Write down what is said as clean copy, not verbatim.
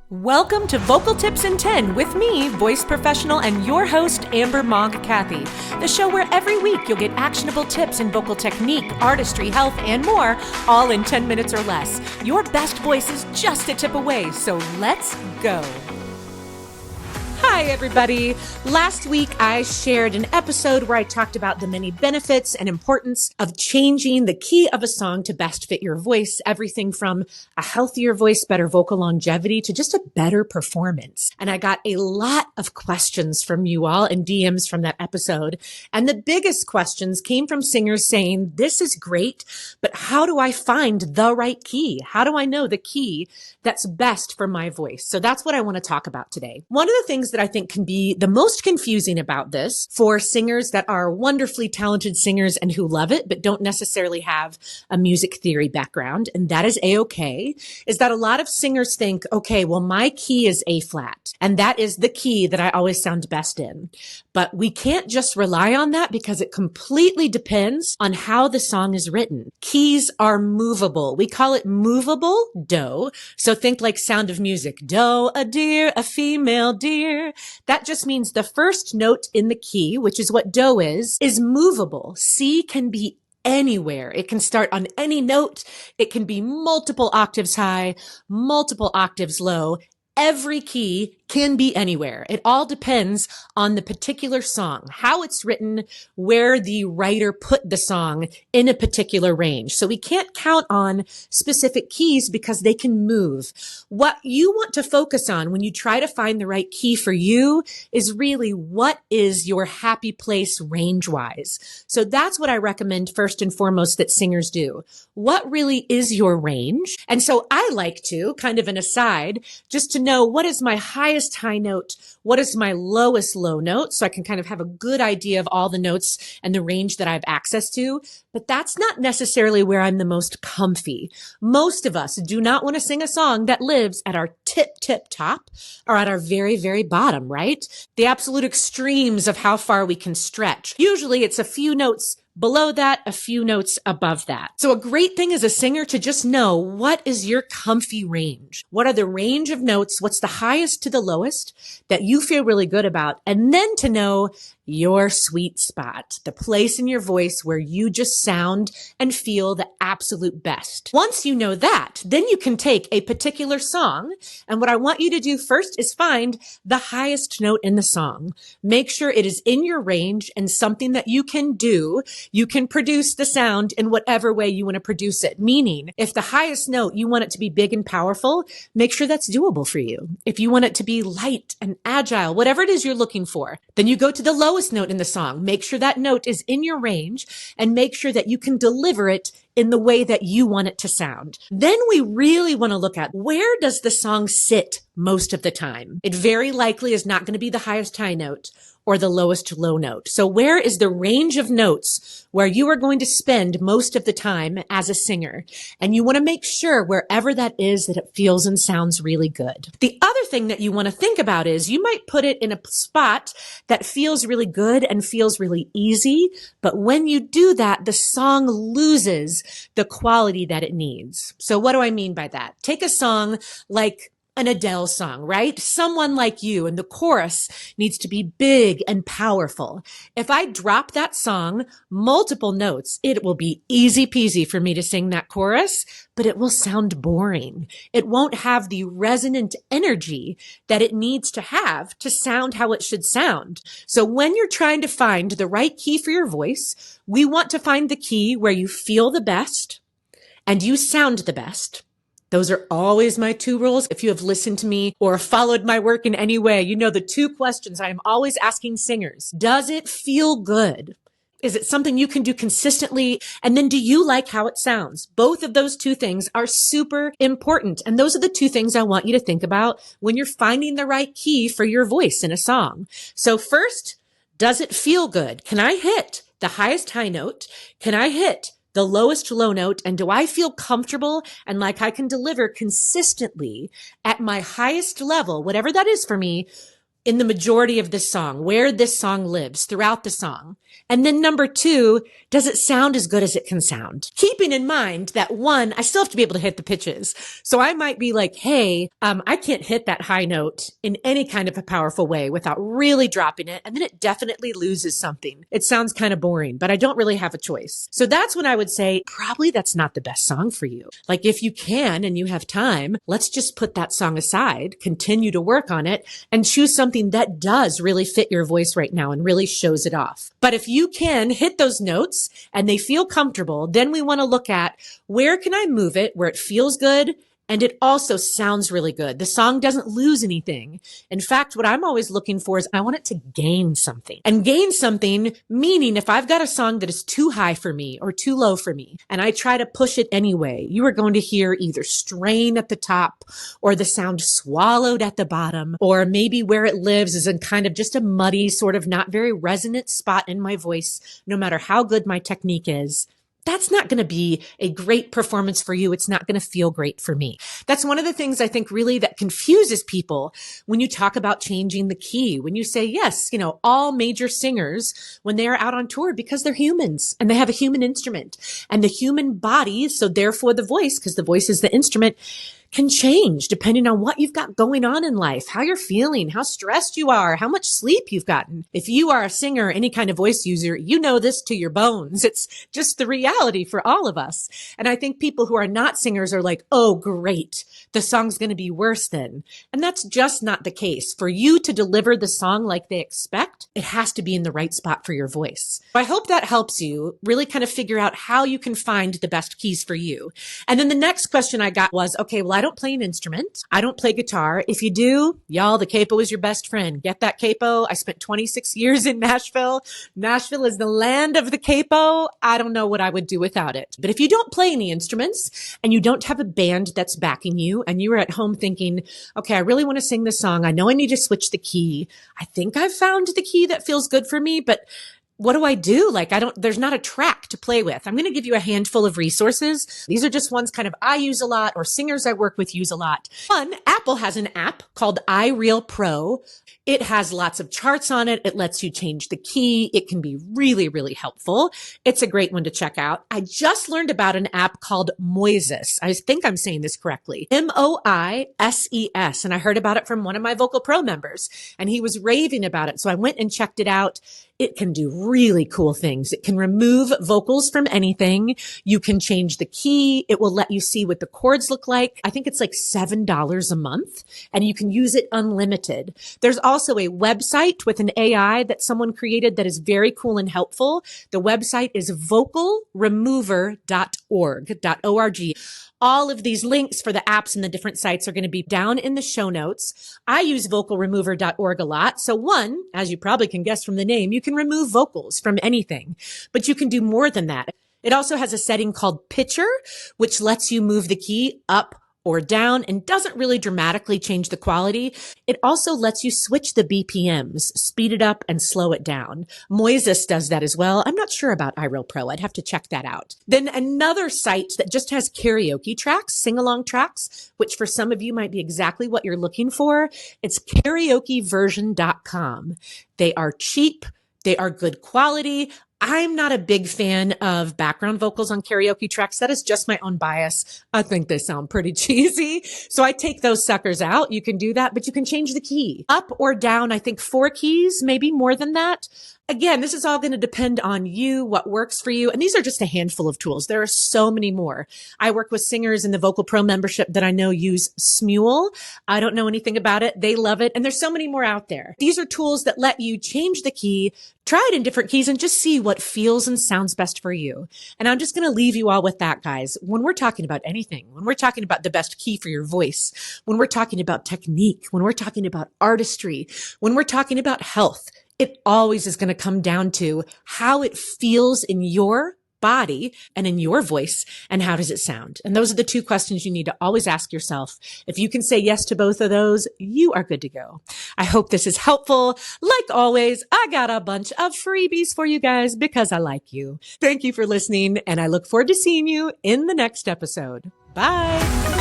Welcome to Vocal Tips in 10 with me, voice professional and your host, Amber Mogg Cathy. The show where every week you'll get actionable tips in vocal technique, artistry, health, and more, all in 10 minutes or less. Your best voice is just a tip away, so let's go. Hi, everybody. Last week, I shared an episode where I talked about the many benefits and importance of changing the key of a song to best fit your voice. Everything from a healthier voice, better vocal longevity, to just a better performance. And I got a lot of questions from you all and DMs from that episode. And the biggest questions came from singers saying, this is great, but how do I find the right key? How do I know the key that's best for my voice? So that's what I want to talk about today. One of the things that I think can be the most confusing about this for singers that are wonderfully talented singers and who love it, but don't necessarily have a music theory background, and that is A-okay, is that a lot of singers think, okay, well, my key is A flat, and that is the key that I always sound best in. But we can't just rely on that because it completely depends on how the song is written. Keys are movable. We call it movable do. So think like Sound of Music. Do, a deer, a female deer. That just means the first note in the key, which is what do is movable. C can be anywhere. It can start on any note. It can be multiple octaves high, multiple octaves low. Every key can be anywhere. It all depends on the particular song, how it's written, where the writer put the song in a particular range. So we can't count on specific keys because they can move. What you want to focus on when you try to find the right key for you is really what is your happy place range-wise. So that's what I recommend first and foremost that singers do. What really is your range? And so I like to, kind of an aside, just to know what is my highest high note, what is my lowest low note, so I can kind of have a good idea of all the notes and the range that I have access to. But that's not necessarily where I'm the most comfy. Most of us do not want to sing a song that lives at our tip top or at our very, very bottom, right? The absolute extremes of how far we can stretch. Usually it's a few notes below that, a few notes above that. So a great thing as a singer to just know what is your comfy range? What are the range of notes? What's the highest to the lowest that you feel really good about? And then to know your sweet spot, the place in your voice where you just sound and feel the absolute best. Once you know that, then you can take a particular song, and what I want you to do first is find the highest note in the song. Make sure it is in your range and something that you can do. You can produce the sound in whatever way you want to produce it. Meaning, if the highest note, you want it to be big and powerful, make sure that's doable for you. If you want it to be light and agile, whatever it is you're looking for, then you go to the lowest note in the song. Make sure that note is in your range and make sure that you can deliver it in the way that you want it to sound. Then we really want to look at where does the song sit most of the time? It very likely is not going to be the highest high note or the lowest low note. So where is the range of notes where you are going to spend most of the time as a singer? And you want to make sure wherever that is that it feels and sounds really good. The other thing that you want to think about is you might put it in a spot that feels really good and feels really easy. But when you do that, the song loses the quality that it needs. So what do I mean by that? Take a song like an Adele song, right? Someone Like You, and the chorus needs to be big and powerful. If I drop that song multiple notes, it will be easy peasy for me to sing that chorus, but it will sound boring. It won't have the resonant energy that it needs to have to sound how it should sound. So when you're trying to find the right key for your voice, we want to find the key where you feel the best and you sound the best. Those are always my two rules. If you have listened to me or followed my work in any way, you know the two questions I am always asking singers. Does it feel good? Is it something you can do consistently? And then do you like how it sounds? Both of those two things are super important. And those are the two things I want you to think about when you're finding the right key for your voice in a song. So first, does it feel good? Can I hit the highest high note? Can I hit the lowest low note? And do I feel comfortable and like I can deliver consistently at my highest level, whatever that is for me, in the majority of this song, where this song lives throughout the song. And then number two, does it sound as good as it can sound? Keeping in mind that one, I still have to be able to hit the pitches. So I might be like, hey, I can't hit that high note in any kind of a powerful way without really dropping it. And then it definitely loses something. It sounds kind of boring, but I don't really have a choice. So that's when I would say, probably that's not the best song for you. Like if you can and you have time, let's just put that song aside, continue to work on it, and choose something that does really fit your voice right now and really shows it off. But if you can hit those notes and they feel comfortable, then we want to look at where can I move it where it feels good and it also sounds really good. The song doesn't lose anything. In fact, what I'm always looking for is I want it to gain something. And gain something, meaning if I've got a song that is too high for me or too low for me, and I try to push it anyway, you are going to hear either strain at the top or the sound swallowed at the bottom, or maybe where it lives is in kind of just a muddy, sort of not very resonant spot in my voice, no matter how good my technique is. That's not going to be a great performance for you. It's not going to feel great for me. That's one of the things I think really that confuses people when you talk about changing the key. When you say, yes, all major singers, when they are out on tour, because they're humans and they have a human instrument and the human body. So therefore the voice, because the voice is the instrument, can change depending on what you've got going on in life, how you're feeling, how stressed you are, how much sleep you've gotten. If you are a singer, any kind of voice user, you know this to your bones. It's just the reality for all of us. And I think people who are not singers are like, oh, great, the song's going to be worse then. And that's just not the case. For you to deliver the song like they expect, it has to be in the right spot for your voice. I hope that helps you really kind of figure out how you can find the best keys for you. And then the next question I got was, okay, well, I don't play an instrument. I don't play guitar. If you do, y'all, the capo is your best friend. Get that capo. I spent 26 years in Nashville. Nashville is the land of the capo. I don't know what I would do without it. But if you don't play any instruments and you don't have a band that's backing you and you are at home thinking, okay, I really want to sing this song. I know I need to switch the key. I think I've found the key that feels good for me, but what do I do? There's not a track to play with. I'm going to give you a handful of resources. These are just ones kind of I use a lot or singers I work with use a lot. One, Apple has an app called iReal Pro. It has lots of charts on it. It lets you change the key. It can be really, really helpful. It's a great one to check out. I just learned about an app called Moises. I think I'm saying this correctly. Moises. And I heard about it from one of my Vocal Pro members and he was raving about it. So I went and checked it out. It can do really cool things. It can remove vocals from anything. You can change the key. It will let you see what the chords look like. I think it's like $7 a month and you can use it unlimited. There's also a website with an AI that someone created that is very cool and helpful. The website is vocalremover.org. All of these links for the apps and the different sites are going to be down in the show notes. I use vocalremover.org a lot. So one, as you probably can guess from the name, you can remove vocals from anything, but you can do more than that. It also has a setting called pitcher, which lets you move the key up or down and doesn't really dramatically change the quality. It also lets you switch the BPMs, speed it up and slow it down. Moises does that as well. I'm not sure about iReal Pro. I'd have to check that out. Then another site that just has karaoke tracks, sing-along tracks, which for some of you might be exactly what you're looking for. It's karaokeversion.com. They are cheap. They are good quality. I'm not a big fan of background vocals on karaoke tracks. That is just my own bias. I think they sound pretty cheesy. So I take those suckers out. You can do that, but you can change the key up or down. I think 4 keys, maybe more than that. Again, this is all going to depend on you, what works for you. And these are just a handful of tools. There are so many more. I work with singers in the Vocal Pro membership that I know use Smule. I don't know anything about it. They love it. And there's so many more out there. These are tools that let you change the key, try it in different keys and just see what feels and sounds best for you. And I'm just going to leave you all with that, guys. When we're talking about anything, when we're talking about the best key for your voice, when we're talking about technique, when we're talking about artistry, when we're talking about health, it always is going to come down to how it feels in your body and in your voice and how does it sound? And those are the 2 questions you need to always ask yourself. If you can say yes to both of those, you are good to go. I hope this is helpful. Like always, I got a bunch of freebies for you guys because I like you. Thank you for listening and I look forward to seeing you in the next episode. Bye.